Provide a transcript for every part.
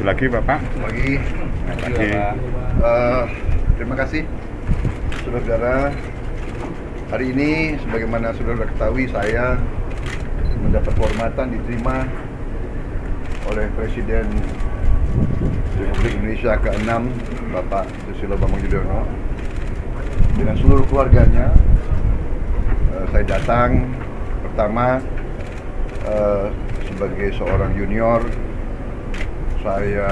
lagi Bapak. Pagi. Pagi. Terima kasih saudara-saudara. Hari ini sebagaimana saudara ketahui, saya mendapat kehormatan diterima oleh Presiden Republik Indonesia ke-6 Bapak Susilo Bambang Yudhoyono dengan seluruh keluarganya. Saya datang pertama sebagai seorang junior. Saya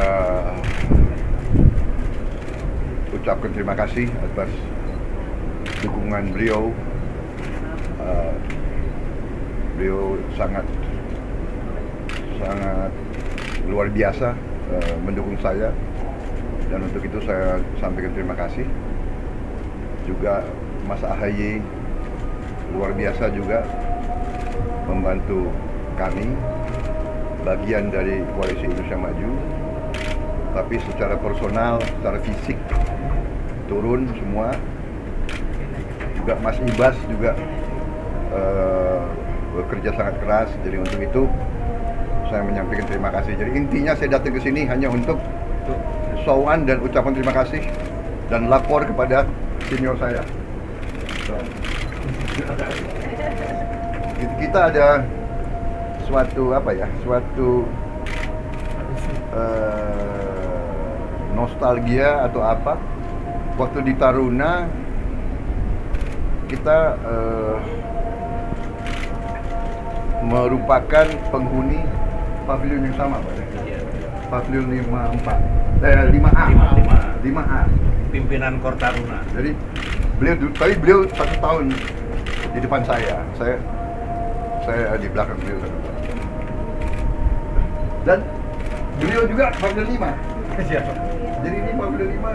ucapkan terima kasih atas dukungan beliau. Beliau sangat luar biasa mendukung saya, dan untuk itu saya sampaikan terima kasih. Juga Mas AHY luar biasa juga membantu kami, bagian dari Koalisi Indonesia Maju, tapi secara personal, secara fisik turun semua. Juga Mas Ibas juga bekerja sangat keras. Jadi untuk itu saya menyampaikan terima kasih. Jadi intinya saya datang ke sini hanya untuk sowan dan ucapan terima kasih dan lapor kepada senior saya. Kita ada suatu nostalgia atau apa. Waktu di Taruna kita merupakan penghuni pavilion yang sama, Pak. Pavilion 5A. Pimpinan Kor Taruna. Jadi beliau 1 tahun di depan saya di belakang beliau 1 tahun. Dan beliau juga pavilion 5. Siapa? Jadi ini pavilion 5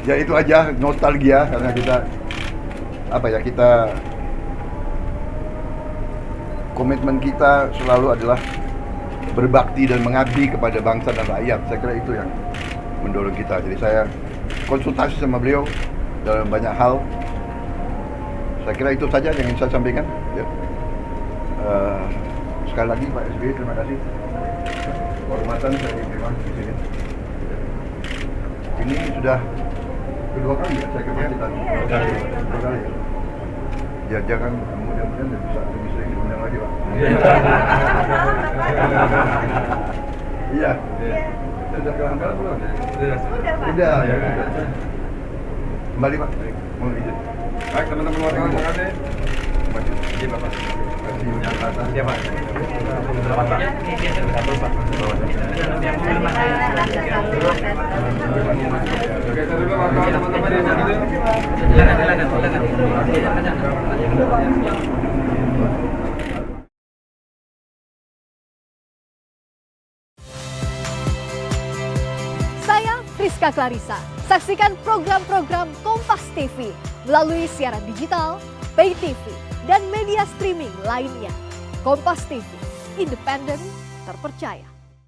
ya itu aja nostalgia, karena kita komitmen kita selalu adalah berbakti dan mengabdi kepada bangsa dan rakyat. Saya kira itu yang mendorong kita. Jadi saya konsultasi sama beliau dalam banyak hal. Saya kira itu saja yang ingin saya sampaikan. Ya. Sekali lagi Pak SBY, terima kasih. Kehormatan saya diterima di sini. Ini sudah kedua kali ya saya ke masjid tadi. Dua kali. Ya jangan, mudah-mudahan bisa lebih sering diundang lagi Pak. Iya. Sudah ke Ankara belum? Sudah ya. Kembali Pak. Mohon izin. Baik teman-teman wartawan, terima kasih. Iya Bapak. Yang atas. Iya Pak. Selamat Pak. Satu Pak. Oke, saya dulu wartawan teman-teman yang jadi. Saya Friska Clarissa. Saksikan program-program Kompas TV melalui siaran digital, pay TV, dan media streaming lainnya. Kompas TV, independen, terpercaya.